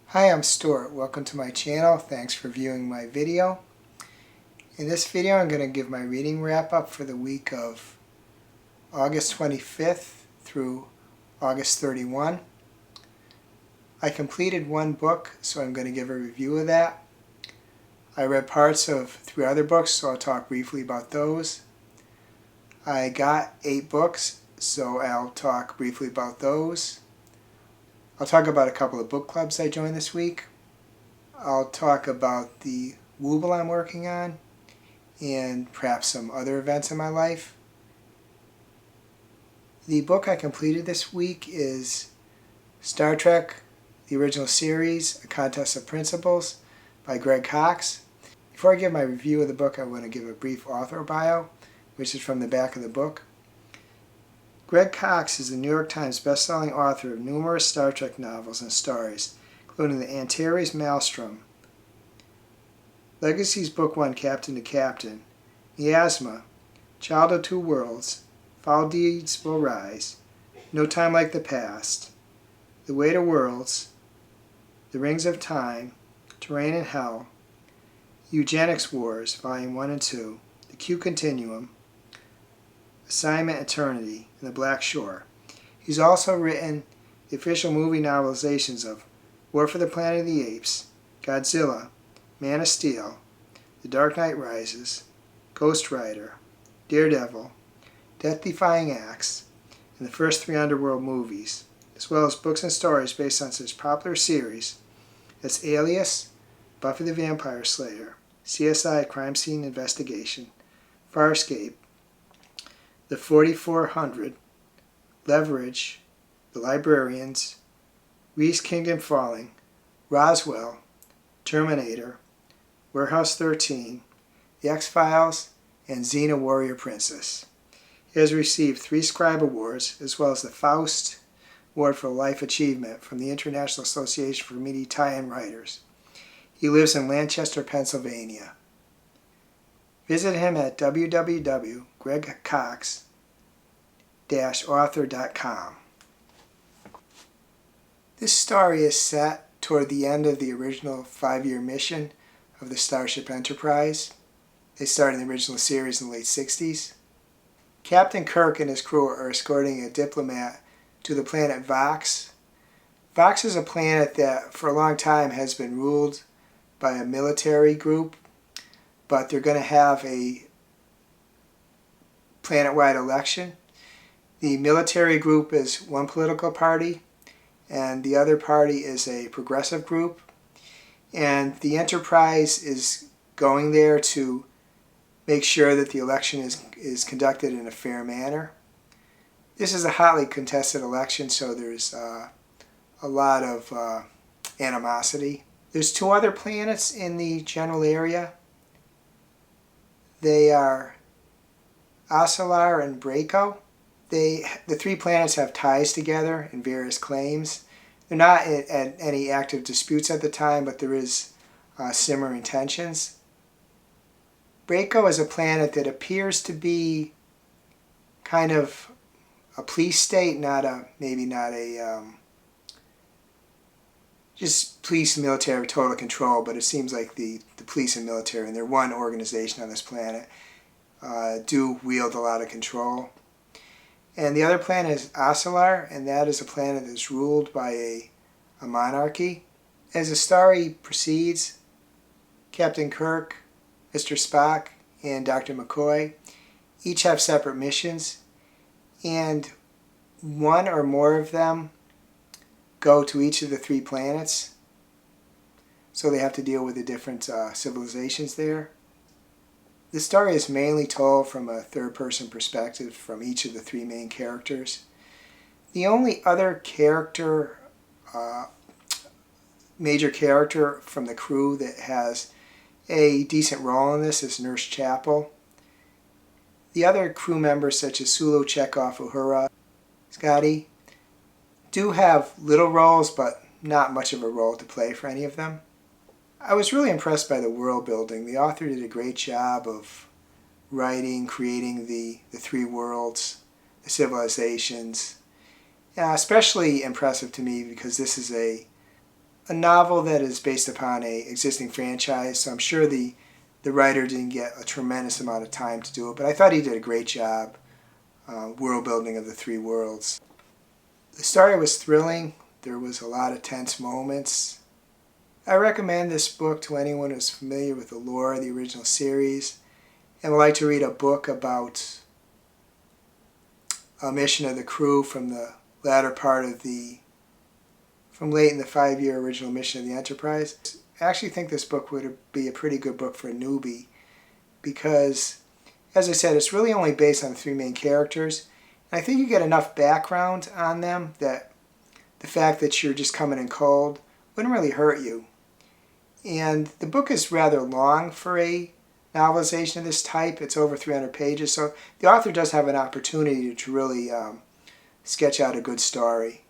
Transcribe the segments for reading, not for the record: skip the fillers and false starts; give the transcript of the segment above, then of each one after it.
Hi, I'm Stuart. Welcome to my channel. Thanks for viewing my video. In this video I'm going to give my reading wrap up for the week of August 25th through August 31. I completed one book, so I'm going to give a review of that. I read parts of 3 other books, so I'll talk briefly about those. I got 8 books, so I'll talk briefly about those. I'll talk about a couple of book clubs I joined this week. I'll talk about the Wobble I'm working on and perhaps some other events in my life. The book I completed this week is Star Trek, the original series, A Contest of Principles by Greg Cox. Before I give my review of the book, I want to give a brief author bio, which is from the back of the book. Greg Cox is the New York Times bestselling author of numerous Star Trek novels and stories, including the Antares Maelstrom, Legacy's Book 1 Captain to Captain, Miasma, Child of Two Worlds, Foul Deeds Will Rise, No Time Like the Past, The Way to Worlds, The Rings of Time, Terrain in Hell, Eugenics Wars, Volume 1 and 2, The Q Continuum, Assignment Eternity, and The Black Shore. He's also written the official movie novelizations of War for the Planet of the Apes, Godzilla, Man of Steel, The Dark Knight Rises, Ghost Rider, Daredevil, Death-Defying Acts, and the first 3 Underworld movies, as well as books and stories based on such popular series as Alias, Buffy the Vampire Slayer, CSI Crime Scene Investigation, Farscape, The 4400, Leverage, The Librarians, Reese Kingdom Falling, Roswell, Terminator, Warehouse 13, The X-Files, and Xena Warrior Princess. He has received 3 Scribe Awards, as well as the Faust Award for Life Achievement from the International Association for Media Tie-In Writers. He lives in Lancaster, Pennsylvania. Visit him at www.gregcox-author.com. This story is set toward the end of the original 5-year mission of the Starship Enterprise. They started the original series in the late 60s. Captain Kirk and his crew are escorting a diplomat to the planet Vox. Vox is a planet that for a long time has been ruled by a military group, but they're going to have a planet-wide election. The military group is one political party, and the other party is a progressive group. And the Enterprise is going there to make sure that the election is conducted in a fair manner. This is a hotly contested election, so there's a lot of animosity. There's 2 other planets in the general area. They are Ocelar and Braco. The 3 planets have ties together in various claims. They're not at any active disputes at the time, but there is simmering tensions. Braco is a planet that appears to be kind of a police state, just police and military total control, but it seems like the police and military, and they're one organization on this planet, do wield a lot of control. And the other planet is Ocelar, and that is a planet that's ruled by a monarchy. As the story proceeds, Captain Kirk, Mr. Spock, and Dr. McCoy each have separate missions, and one or more of them go to each of the 3 planets, so they have to deal with the different civilizations there. The story is mainly told from a third-person perspective from each of the 3 main characters. The only other character, major character from the crew that has a decent role in this is Nurse Chapel. The other crew members such as Sulu, Chekhov, Uhura, Scotty, do have little roles, but not much of a role to play for any of them. I was really impressed by the world building. The author did a great job of writing, creating the 3 worlds, the civilizations. Especially impressive to me because this is a a novel that is based upon a existing franchise, so I'm sure the writer didn't get a tremendous amount of time to do it, but I thought he did a great job world building of the three worlds. The story was thrilling. There was a lot of tense moments. I recommend this book to anyone who's familiar with the lore of the original series and would like to read a book about a mission of the crew from the latter part of from late in the 5-year original mission of the Enterprise. I actually think this book would be a pretty good book for a newbie because, as I said, it's really only based on the 3 main characters. And I think you get enough background on them that the fact that you're just coming in cold wouldn't really hurt you. And the book is rather long for a novelization of this type. It's over 300 pages, so the author does have an opportunity to really sketch out a good story.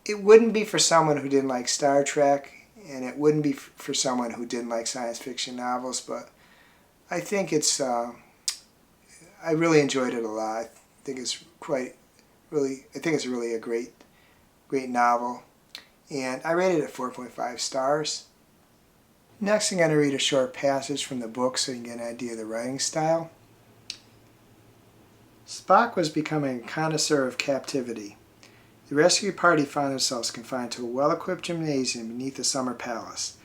It wouldn't be for someone who didn't like Star Trek, and it wouldn't be for someone who didn't like science fiction novels, but I think it's, I really enjoyed it a lot. I think it's really a great novel, and I rated it 4.5 stars. Next, I'm going to read a short passage from the book so you can get an idea of the writing style. Spock was becoming a connoisseur of captivity. The rescue party found themselves confined to a well-equipped gymnasium beneath the summer palace.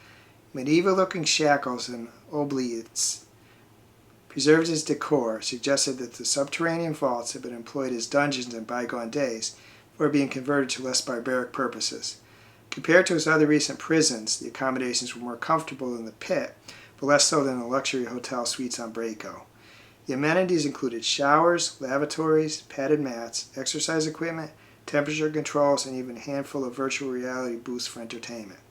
Medieval-looking shackles and oubliettes preserved as decor suggested that the subterranean vaults had been employed as dungeons in bygone days before being converted to less barbaric purposes. Compared to his other recent prisons, the accommodations were more comfortable than the pit, but less so than the luxury hotel suites on Braco. The amenities included showers, lavatories, padded mats, exercise equipment, temperature controls, and even a handful of virtual reality booths for entertainment.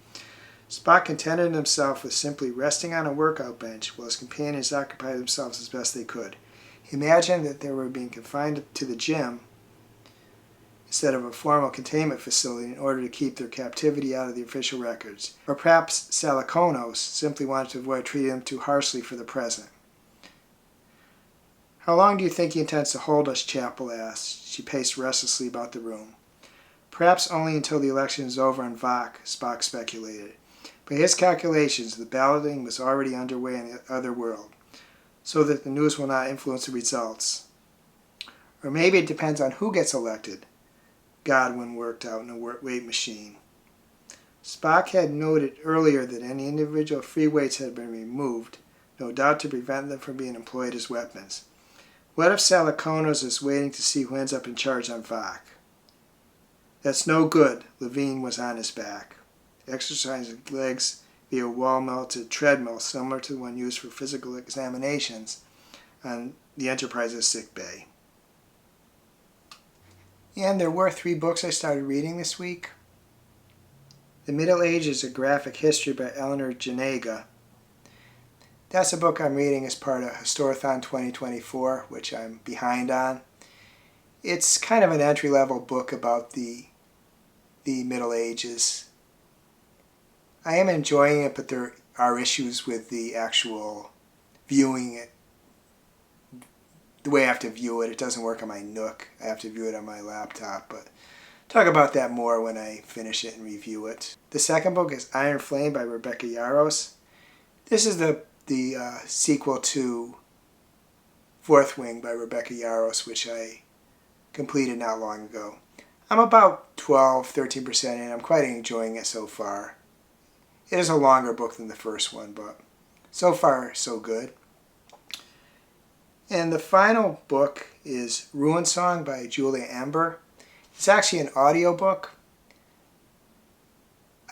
Spock contented himself with simply resting on a workout bench while his companions occupied themselves as best they could. He imagined that they were being confined to the gym instead of a formal containment facility in order to keep their captivity out of the official records. Or perhaps Saliconos simply wanted to avoid treating them too harshly for the present. "How long do you think he intends to hold us?" Chapel asked. She paced restlessly about the room. "Perhaps only until the election is over on Vok," Spock speculated. By his calculations, the balloting was already underway in the other world, so that the news will not influence the results. Or maybe it depends on who gets elected, Godwin worked out in a weight machine. Spock had noted earlier that any individual free weights had been removed, no doubt to prevent them from being employed as weapons. What if Saliconos is waiting to see who ends up in charge on Vok? That's no good. Levine was on his back, exercising legs via wall-mounted treadmill similar to the one used for physical examinations on the Enterprise's sick bay. And there were 3 books I started reading this week. The Middle Ages, A Graphic History by Eleanor Janega. That's a book I'm reading as part of Historathon 2024, which I'm behind on. It's kind of an entry-level book about the Middle Ages. I am enjoying it, but there are issues with the actual viewing it. The way I have to view it, it doesn't work on my Nook. I have to view it on my laptop, but talk about that more when I finish it and review it. The second book is Iron Flame by Rebecca Yarros. This is the sequel to Fourth Wing by Rebecca Yarros, which I completed not long ago. I'm about 12-13% in. I'm quite enjoying it so far. It is a longer book than the first one, but so far so good. And the final book is Ruinsong by Julia Ember. It's actually an audiobook.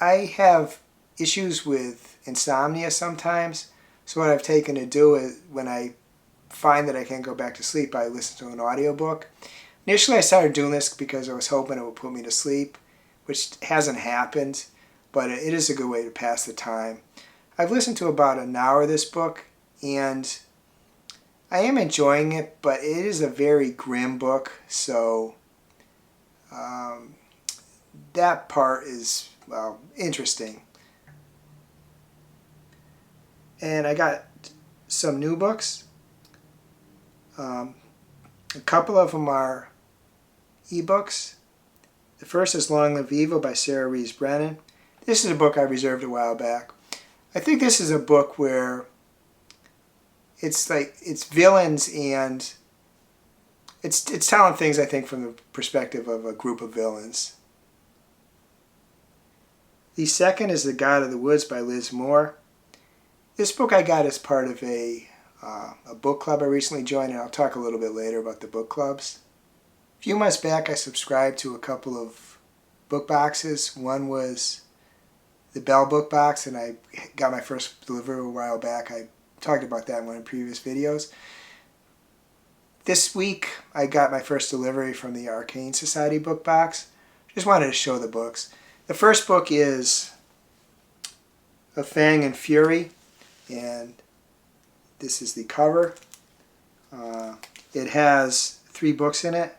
I have issues with insomnia sometimes, so what I've taken to do is when I find that I can't go back to sleep, I listen to an audiobook. Initially I started doing this because I was hoping it would put me to sleep, which hasn't happened, but it is a good way to pass the time. I've listened to about an hour of this book, and I am enjoying it, but it is a very grim book, so that part is, well, interesting. And I got some new books. A couple of them are ebooks. The first is Long Live Evil by Sarah Rees Brennan. This is a book I reserved a while back. I think this is a book where it's villains, and it's telling things, I think, from the perspective of a group of villains. The second is The God of the Woods by Liz Moore. This book I got as part of a book club I recently joined, and I'll talk a little bit later about the book clubs. A few months back I subscribed to a couple of book boxes. One was the Bell book box, and I got my first delivery a while back. I talked about that in one of the previous videos. This week I got my first delivery from the Arcane Society book box. Just wanted to show the books. The first book is of Fang and Fury, and this is the cover. It has 3 books in it.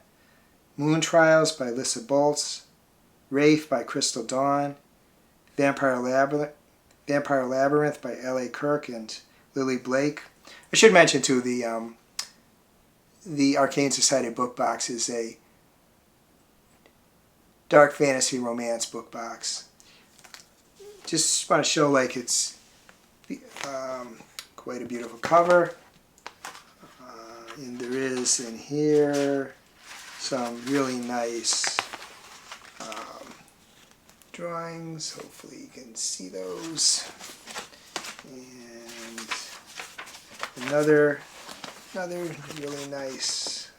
Moon Trials by Lissa Boltz, Wraith by Crystal Dawn, Vampire Labyrinth by L.A. Kirk and Lily Blake. I should mention too, the Arcane Society book box is a dark fantasy romance book box. Just want to show it's quite a beautiful cover. And there is in here some really nice drawings. Hopefully you can see those. And another really nice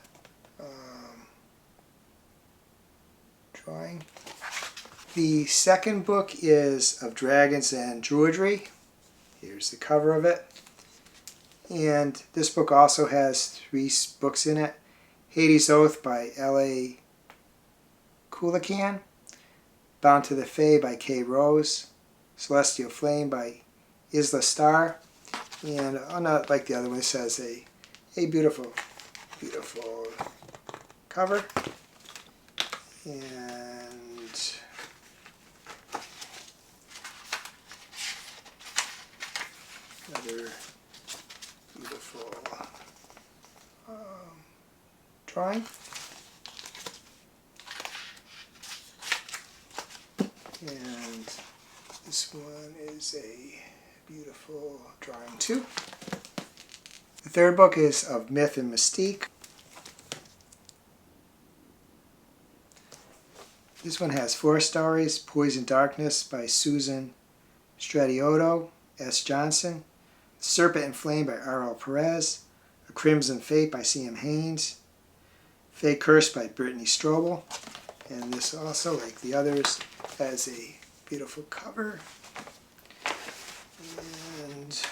drawing. The second book is of Dragons and Druidry. Here's the cover of it. And this book also has 3 books in it. Hades' Oath by L.A. Coolican, Bound to the Fae by Kay Rose, Celestial Flame by Isla Star, and not like the other one, it says a beautiful, beautiful cover. And another beautiful drawing. And this one is a beautiful drawing too. The third book is of Myth and Mystique. This one has 4 stories. Poison Darkness by Susan Stradiotto, S. Johnson, Serpent and Flame by R.L. Perez, A Crimson Fate by C.M. Haynes, Fae Curse by Brittany Strobel, and this also, like the others, has a beautiful cover. And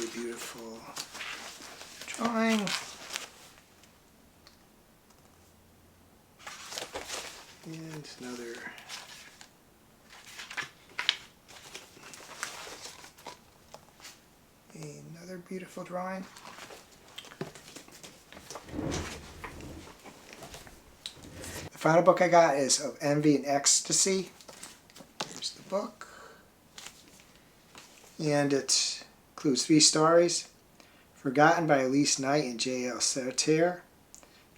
a beautiful drawing. And another beautiful drawing. The final book I got is of Envy and Ecstasy. Here's the book. And it includes 3 stories. Forgotten by Elise Knight and J.L. Sartre.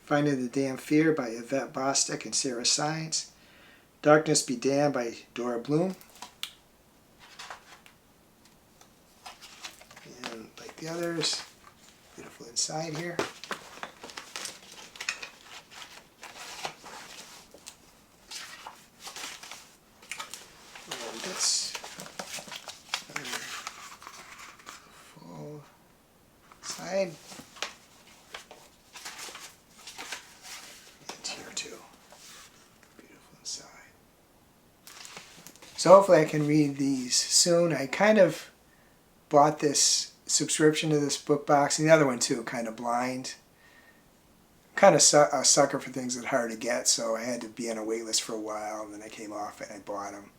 Finding the Damn Fear by Yvette Bostic and Sarah Science. Darkness Be Damned by Dora Bloom. And like the others, beautiful inside here. And it's another full side. So hopefully I can read these soon. I kind of bought this subscription to this book box, and the other one too, kind of blind. Kind of a sucker for things that are hard to get, so I had to be on a wait list for a while, and then I came off it and I bought them.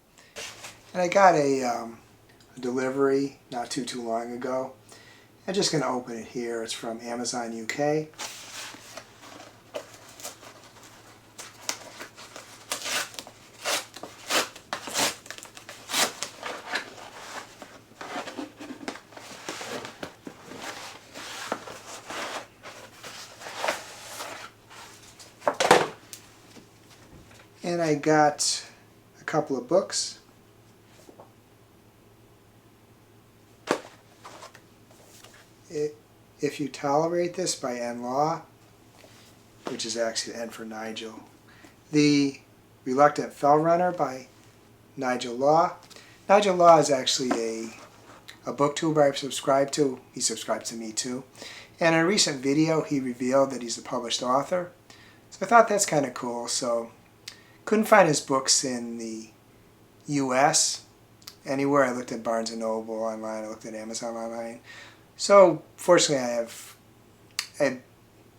And I got a delivery not too long ago. I'm just going to open it here. It's from Amazon UK. And I got a couple of books. If You Tolerate This by N. Law, which is actually N for Nigel. The Reluctant Fellrunner by Nigel Law. Nigel Law is actually a booktuber I've subscribed to. He subscribed to me too. And in a recent video he revealed that he's a published author. So I thought that's kind of cool. So couldn't find his books in the US anywhere. I looked at Barnes & Noble online, I looked at Amazon online. So fortunately I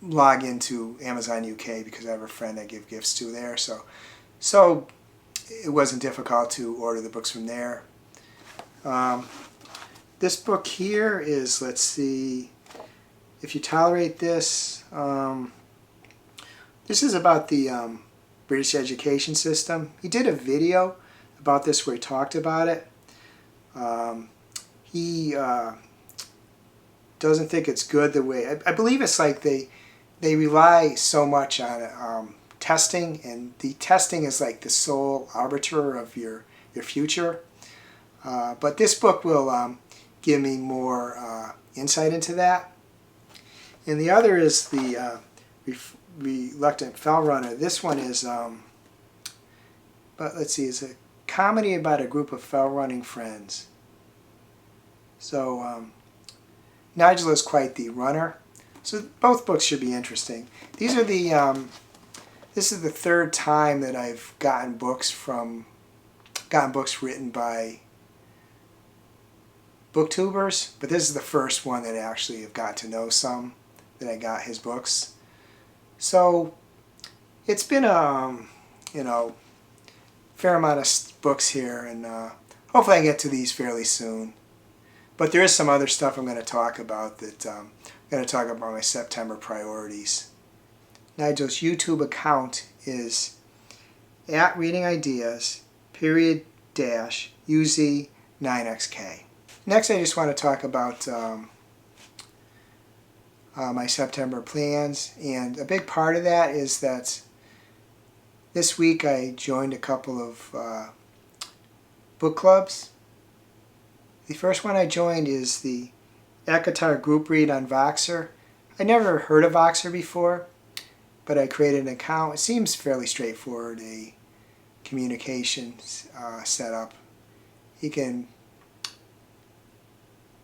log into Amazon UK because I have a friend I give gifts to there. So it wasn't difficult to order the books from there. This book here is, let's see, If You Tolerate This. This is about the British education system. He did a video about this where he talked about it. He doesn't think it's good the way, I believe it's like they rely so much on testing, and the testing is like the sole arbiter of your future. But this book will give me more insight into that. And the other is the Reluctant Fellrunner. This one is, but let's see, it's a comedy about a group of fell running friends. So Nigel is quite the runner. So both books should be interesting. These are the this is the third time that I've gotten books written by booktubers, but this is the first one that I actually have got to know some that I got his books. So it's been you know, fair amount of books here, and hopefully I get to these fairly soon. But there is some other stuff I'm going to talk about that I'm going to talk about my September priorities. Nigel's YouTube account is @readingideas_UZ9XK. Next, I just want to talk about my September plans, and a big part of that is that this week I joined a couple of book clubs. The first one I joined is the ACOTAR group read on Voxer. I never heard of Voxer before, but I created an account. It seems fairly straightforward, a communication setup. You can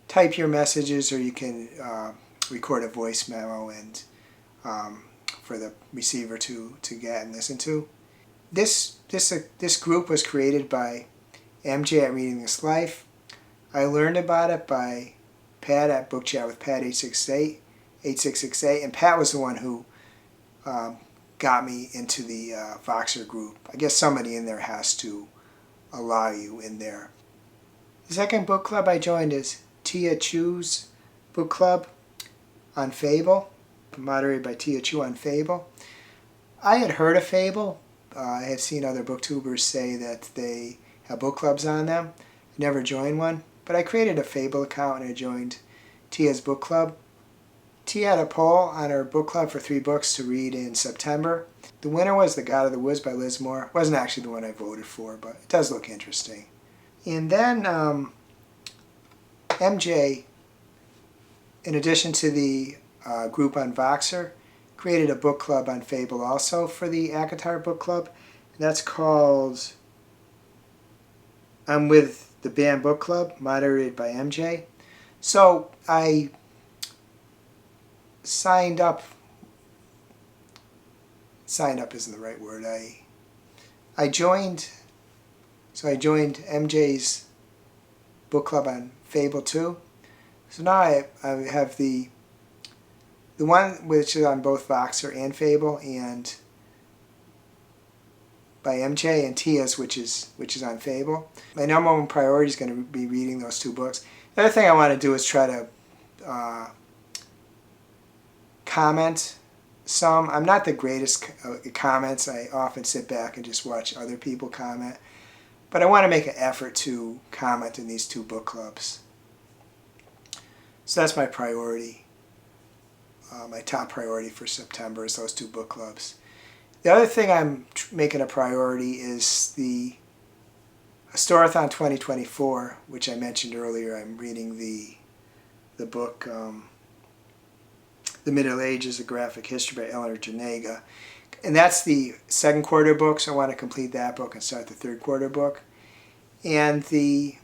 type your messages, or you can record a voice memo and for the receiver to get and listen to. This group was created by MJ at Reading This Life. I learned about it by Pat at Book Chat with Pat 8668, and Pat was the one who got me into the Voxer group. I guess somebody in there has to allow you in there. The second book club I joined is Tia Chu's book club on Fable, moderated by Tia Chu on Fable. I had heard of Fable. I had seen other booktubers say that they have book clubs on them. I never joined one, but I created a Fable account and I joined Tia's book club. Tia had a poll on her book club for 3 books to read in September. The winner was The God of the Woods by Liz Moore. It wasn't actually the one I voted for, but it does look interesting. And then MJ, in addition to the group on Voxer, created a book club on Fable also for the ACOTAR book club. That's called I'm With the Band Book Club, moderated by MJ. So I signed up. Signed up isn't the right word. I joined. So I joined MJ's book club on Fable 2. So now I have the one which is on both Voxer and Fable, and by MJ, and Tia's, which is on Fable. My number one priority is going to be reading those 2 books. The other thing I want to do is try to comment some. I'm not the greatest comments. I often sit back and just watch other people comment. But I want to make an effort to comment in these 2 book clubs. So that's my priority. My top priority for September is those 2 book clubs. The other thing I'm making a priority is the Storathon 2024, which I mentioned earlier. I'm reading the book The Middle Ages, A Graphic History by Eleanor Janega. And that's the second quarter book, so I want to complete that book and start the third quarter book. And the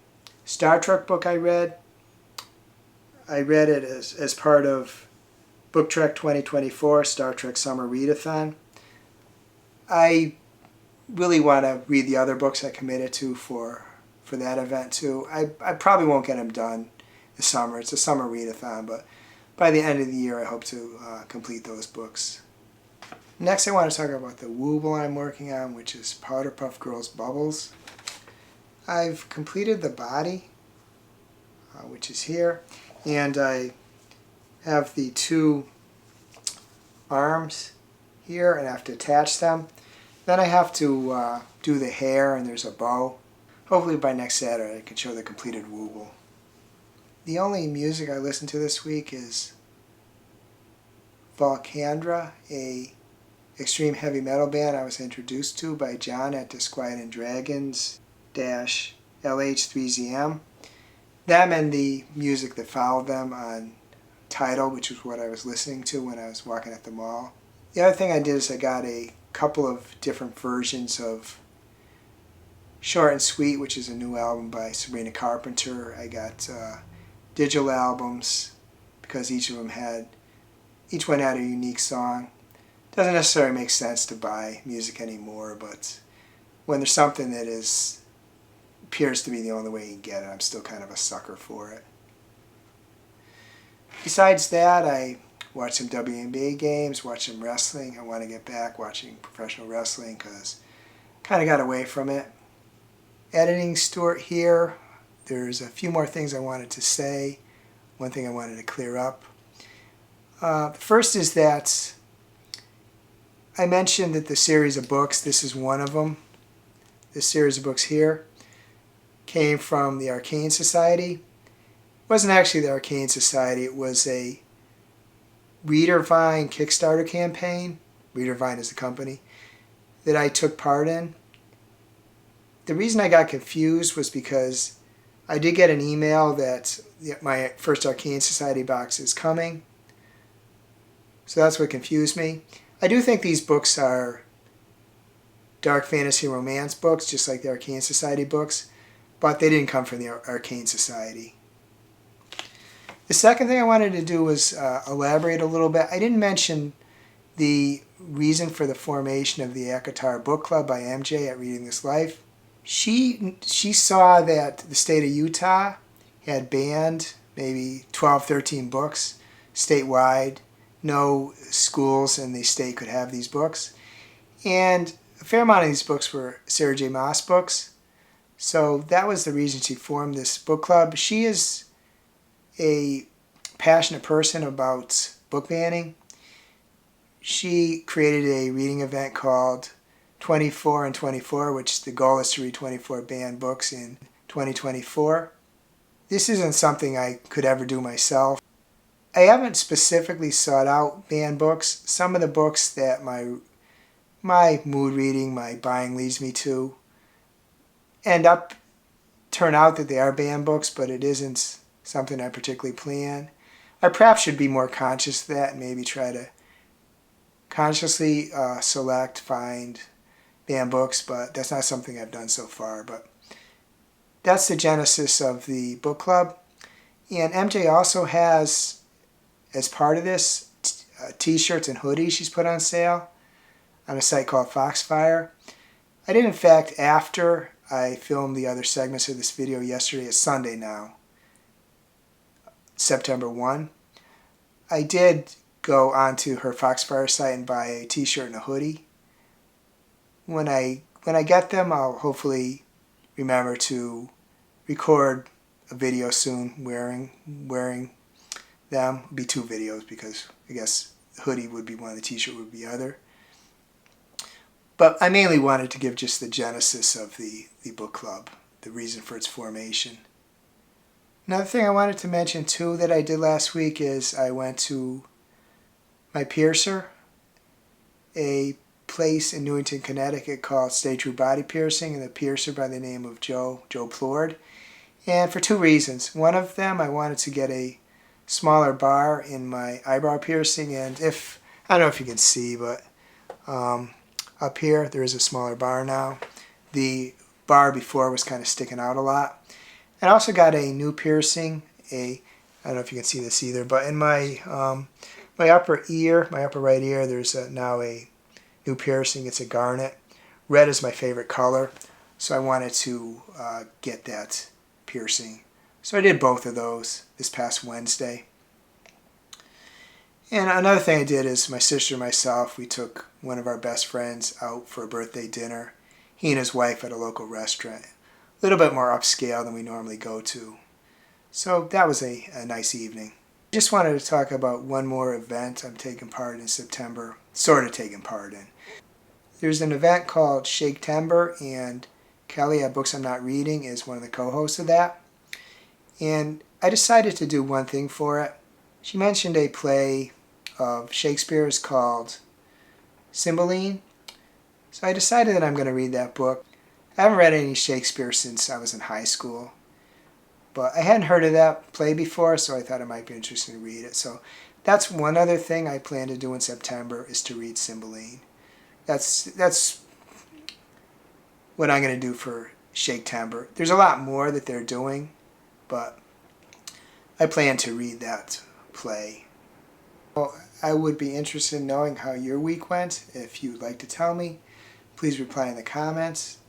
Star Trek book I read it as part of Book Trek 2024, Star Trek Summer Readathon. I really want to read the other books I committed to for that event too. I probably won't get them done this summer. It's a summer readathon, but by the end of the year I hope to complete those books. Next I want to talk about the Wobble I'm working on, which is Powder Puff Girls Bubbles. I've completed the body, which is here, and I have the two arms here and I have to attach them. Then I have to do the hair, and there's a bow. Hopefully by next Saturday I can show the completed Wobble. The only music I listened to this week is Volcandra, a extreme heavy metal band I was introduced to by John at Disquieting Dragons -LH3ZM. Them and the music that followed them on Tidal, which was what I was listening to when I was walking at the mall. The other thing I did is I got a couple of different versions of Short and Sweet, which is a new album by Sabrina Carpenter. I got digital albums because each one had a unique song. Doesn't necessarily make sense to buy music anymore, but when there's something that appears to be the only way you can get it, I'm still kind of a sucker for it. Besides that, I watch some WNBA games, watch some wrestling. I want to get back watching professional wrestling because I kind of got away from it. Editing Stuart here. There's a few more things I wanted to say. One thing I wanted to clear up. The first is that I mentioned that the series of books, this is one of them. This series of books here came from the Arcane Society. It wasn't actually the Arcane Society, it was a Readervine Kickstarter campaign. Readervine is the company that I took part in. The reason I got confused was because I did get an email that my first Arcane Society box is coming. So that's what confused me. I do think these books are dark fantasy romance books, just like the Arcane Society books, but they didn't come from the Arcane Society. The second thing I wanted to do was elaborate a little bit. I didn't mention the reason for the formation of the ACOTAR Book Club by MJ at Reading This Life. She saw that the state of Utah had banned maybe 12, 13 books statewide. No schools in the state could have these books. And a fair amount of these books were Sarah J. Maas books. So that was the reason she formed this book club. She is a passionate person about book banning. She created a reading event called 24 and 24, which the goal is to read 24 banned books in 2024. This isn't something I could ever do myself. I haven't specifically sought out banned books. Some of the books that my mood reading, my buying leads me to, turn out that they are banned books, but it isn't something I particularly plan. I perhaps should be more conscious of that and maybe try to consciously find banned books, but that's not something I've done so far. But that's the genesis of the book club. And MJ also has, as part of this, t-shirts and hoodies she's put on sale on a site called Foxfire. I did, in fact, after I filmed the other segments of this video yesterday, it's Sunday now, September 1, I did go onto her Foxfire site and buy a t-shirt and a hoodie. When I get them, I'll hopefully remember to record a video soon wearing them. It'll be two videos because I guess the hoodie would be one, the t-shirt would be the other. But I mainly wanted to give just the genesis of the book club, the reason for its formation. Another thing I wanted to mention too that I did last week is I went to my piercer, a place in Newington, Connecticut called Stay True Body Piercing, and the piercer by the name of Joe Plord. And for two reasons. One of them, I wanted to get a smaller bar in my eyebrow piercing, and I don't know if you can see, but up here there is a smaller bar now. The bar before was kind of sticking out a lot. And I also got a new piercing, I don't know if you can see this either, but in my my upper ear, my upper right ear, there's now a new piercing. It's a garnet. Red is my favorite color, so I wanted to get that piercing. So I did both of those this past Wednesday. And another thing I did is my sister and myself, we took one of our best friends out for a birthday dinner. He and his wife at a local restaurant. A little bit more upscale than we normally go to. So that was a nice evening. I just wanted to talk about one more event I'm taking part in September. Sort of taking part in. There's an event called Shake-Tember, and Kelly at Books I'm Not Reading is one of the co-hosts of that. And I decided to do one thing for it. She mentioned a play of Shakespeare's called Cymbeline. So I decided that I'm going to read that book. I haven't read any Shakespeare since I was in high school. But I hadn't heard of that play before, so I thought it might be interesting to read it. So that's one other thing I plan to do in September, is to read Cymbeline. That's what I'm going to do for Shake-Tember. There's a lot more that they're doing, but I plan to read that play. Well, I would be interested in knowing how your week went. If you'd like to tell me, please reply in the comments.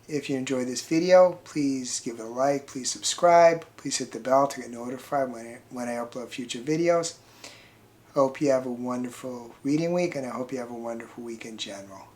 If you enjoyed this video, please give it a like, please subscribe, please hit the bell to get notified when I upload future videos. I hope you have a wonderful reading week, and I hope you have a wonderful week in general.